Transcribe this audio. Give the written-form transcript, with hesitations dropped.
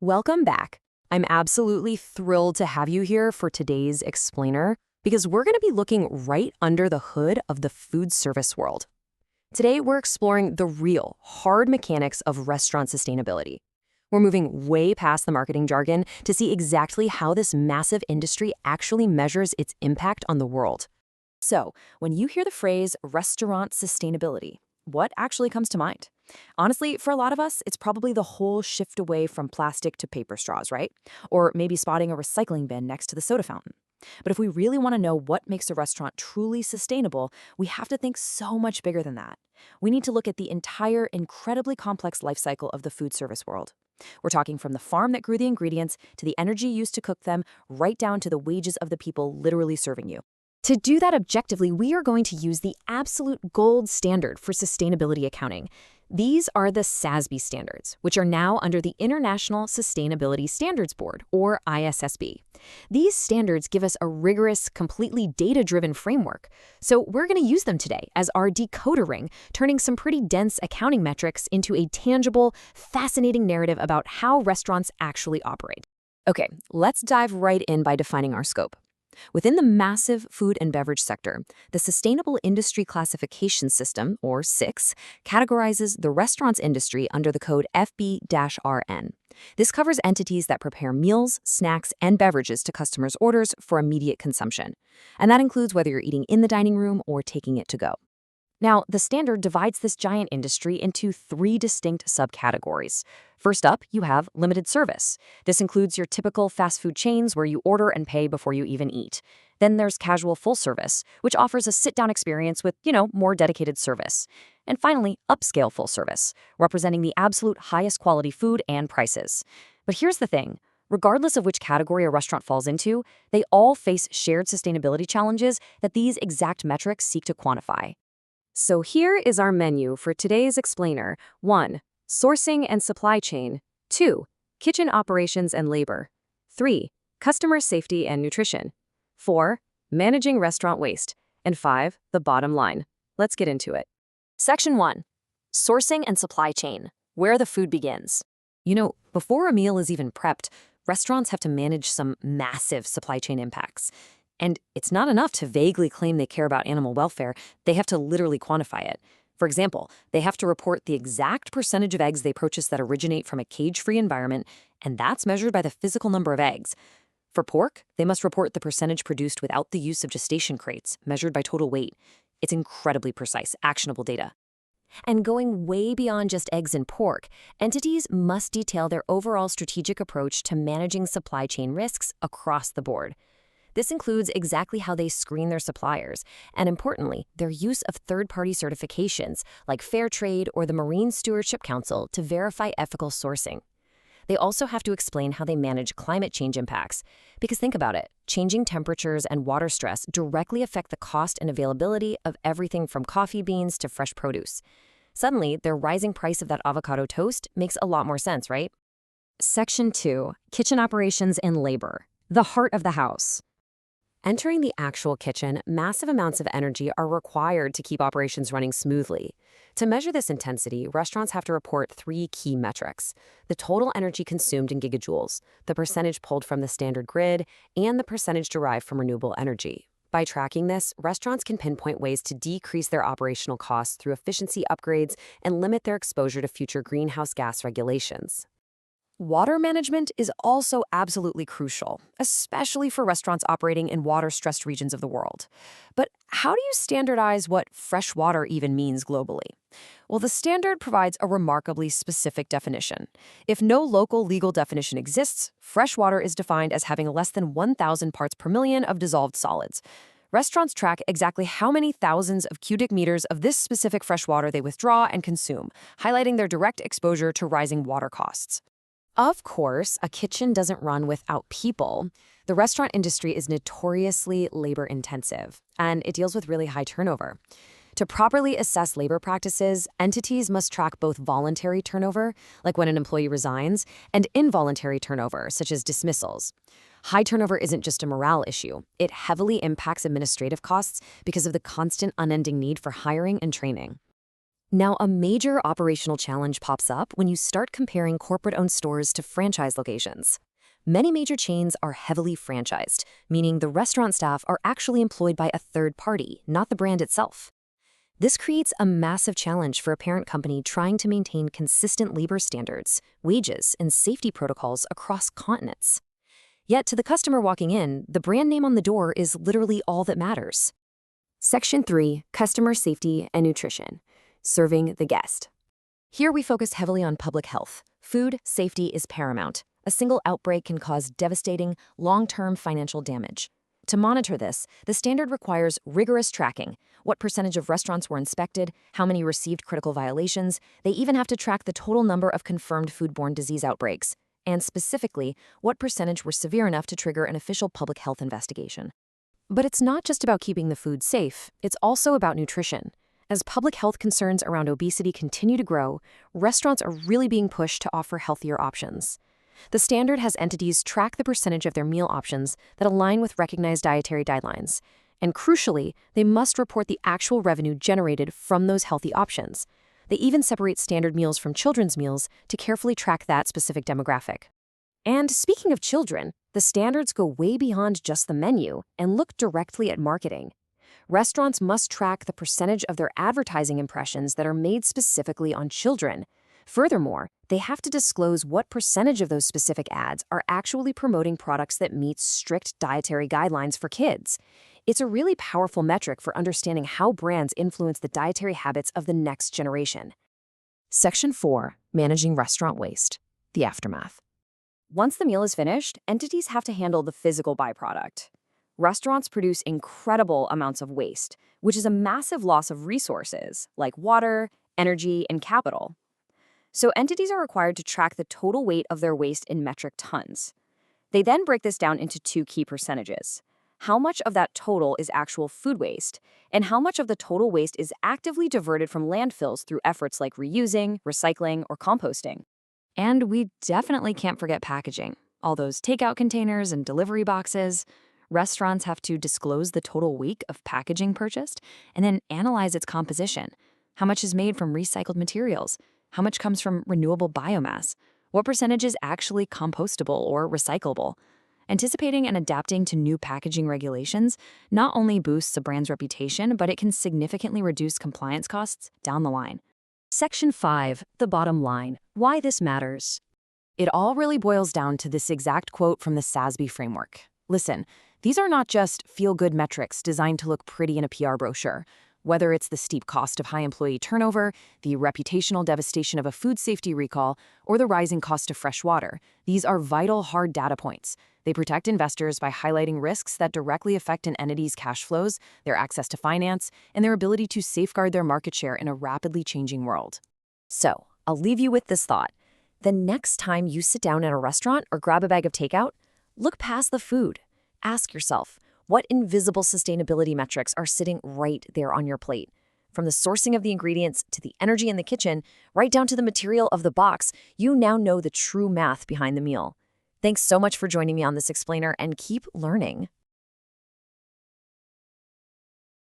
Welcome back. I'm absolutely thrilled to have you here for today's explainer because we're going to be looking right under the hood of the food service world. Today, we're exploring the real, hard mechanics of restaurant sustainability. We're moving way past the marketing jargon to see exactly how this massive industry actually measures its impact on the world. So, when you hear the phrase restaurant sustainability, what actually comes to mind? Honestly, for a lot of us, it's probably the whole shift away from plastic to paper straws, right? Or maybe spotting a recycling bin next to the soda fountain. But if we really want to know what makes a restaurant truly sustainable, we have to think so much bigger than that. We need to look at the entire incredibly complex life cycle of the food service world. We're talking from the farm that grew the ingredients to the energy used to cook them, right down to the wages of the people literally serving you. To do that objectively, we are going to use the absolute gold standard for sustainability accounting. These are the SASB standards, which are now under the International Sustainability Standards Board, or ISSB. These standards give us a rigorous, completely data-driven framework. So we're going to use them today as our decoder ring, turning some pretty dense accounting metrics into a tangible, fascinating narrative about how restaurants actually operate. Okay, let's dive right in by defining our scope. Within the massive food and beverage sector, the Sustainable Industry Classification System, or SICS, categorizes the restaurants industry under the code FB-RN. This covers entities that prepare meals, snacks, and beverages to customers' orders for immediate consumption. And that includes whether you're eating in the dining room or taking it to go. Now, the standard divides this giant industry into three distinct subcategories. First up, you have limited service. This includes your typical fast food chains where you order and pay before you even eat. Then there's casual full service, which offers a sit-down experience with, more dedicated service. And finally, upscale full service, representing the absolute highest quality food and prices. But here's the thing. Regardless of which category a restaurant falls into, they all face shared sustainability challenges that these exact metrics seek to quantify. So here is our menu for today's explainer. 1. Sourcing and supply chain. 2. Kitchen operations and labor. 3. Customer safety and nutrition. 4. Managing restaurant waste. And 5. The bottom line. Let's get into it. Section 1. Sourcing and supply chain. Where the food begins. Before a meal is even prepped, restaurants have to manage some massive supply chain impacts. And it's not enough to vaguely claim they care about animal welfare. They have to literally quantify it. For example, they have to report the exact percentage of eggs they purchase that originate from a cage-free environment, and that's measured by the physical number of eggs. For pork, they must report the percentage produced without the use of gestation crates, measured by total weight. It's incredibly precise, actionable data. And going way beyond just eggs and pork, entities must detail their overall strategic approach to managing supply chain risks across the board. This includes exactly how they screen their suppliers, and importantly, their use of third-party certifications like Fair Trade or the Marine Stewardship Council to verify ethical sourcing. They also have to explain how they manage climate change impacts. Because think about it, changing temperatures and water stress directly affect the cost and availability of everything from coffee beans to fresh produce. Suddenly, the rising price of that avocado toast makes a lot more sense, right? Section 2. Kitchen operations and labor. The heart of the house. Entering the actual kitchen, massive amounts of energy are required to keep operations running smoothly. To measure this intensity, restaurants have to report three key metrics: the total energy consumed in gigajoules, the percentage pulled from the standard grid, and the percentage derived from renewable energy. By tracking this, restaurants can pinpoint ways to decrease their operational costs through efficiency upgrades and limit their exposure to future greenhouse gas regulations. Water management is also absolutely crucial, especially for restaurants operating in water-stressed regions of the world. But how do you standardize what fresh water even means globally? Well, the standard provides a remarkably specific definition. If no local legal definition exists, fresh water is defined as having less than 1,000 parts per million of dissolved solids. Restaurants track exactly how many thousands of cubic meters of this specific fresh water they withdraw and consume, highlighting their direct exposure to rising water costs. Of course, a kitchen doesn't run without people. The restaurant industry is notoriously labor-intensive, and it deals with really high turnover. To properly assess labor practices, entities must track both voluntary turnover, like when an employee resigns, and involuntary turnover, such as dismissals. High turnover isn't just a morale issue. It heavily impacts administrative costs because of the constant, unending need for hiring and training. Now, a major operational challenge pops up when you start comparing corporate-owned stores to franchise locations. Many major chains are heavily franchised, meaning the restaurant staff are actually employed by a third party, not the brand itself. This creates a massive challenge for a parent company trying to maintain consistent labor standards, wages, and safety protocols across continents. Yet to the customer walking in, the brand name on the door is literally all that matters. Section 3, Customer Safety and Nutrition. Serving the guest. Here we focus heavily on public health. Food safety is paramount. A single outbreak can cause devastating, long-term financial damage. To monitor this, the standard requires rigorous tracking. What percentage of restaurants were inspected, how many received critical violations. They even have to track the total number of confirmed foodborne disease outbreaks, and specifically, what percentage were severe enough to trigger an official public health investigation. But it's not just about keeping the food safe, it's also about nutrition. As public health concerns around obesity continue to grow, restaurants are really being pushed to offer healthier options. The standard has entities track the percentage of their meal options that align with recognized dietary guidelines. And crucially, they must report the actual revenue generated from those healthy options. They even separate standard meals from children's meals to carefully track that specific demographic. And speaking of children, the standards go way beyond just the menu and look directly at marketing. Restaurants must track the percentage of their advertising impressions that are made specifically on children. Furthermore, they have to disclose what percentage of those specific ads are actually promoting products that meet strict dietary guidelines for kids. It's a really powerful metric for understanding how brands influence the dietary habits of the next generation. Section 4, Managing Restaurant Waste. The Aftermath. Once the meal is finished, entities have to handle the physical byproduct. Restaurants produce incredible amounts of waste, which is a massive loss of resources like water, energy, and capital. So entities are required to track the total weight of their waste in metric tons. They then break this down into two key percentages. How much of that total is actual food waste, and how much of the total waste is actively diverted from landfills through efforts like reusing, recycling, or composting. And we definitely can't forget packaging. All those takeout containers and delivery boxes. Restaurants have to disclose the total week of packaging purchased and then analyze its composition. How much is made from recycled materials? How much comes from renewable biomass? What percentage is actually compostable or recyclable? Anticipating and adapting to new packaging regulations not only boosts a brand's reputation, but it can significantly reduce compliance costs down the line. Section 5, The Bottom Line. Why this matters. It all really boils down to this exact quote from the SASB framework. Listen, these are not just feel-good metrics designed to look pretty in a PR brochure. Whether it's the steep cost of high employee turnover, the reputational devastation of a food safety recall, or the rising cost of fresh water, these are vital, hard data points. They protect investors by highlighting risks that directly affect an entity's cash flows, their access to finance, and their ability to safeguard their market share in a rapidly changing world. So, I'll leave you with this thought. The next time you sit down at a restaurant or grab a bag of takeout, look past the food. Ask yourself, what invisible sustainability metrics are sitting right there on your plate? From the sourcing of the ingredients to the energy in the kitchen, right down to the material of the box, you now know the true math behind the meal. Thanks so much for joining me on this explainer, and keep learning.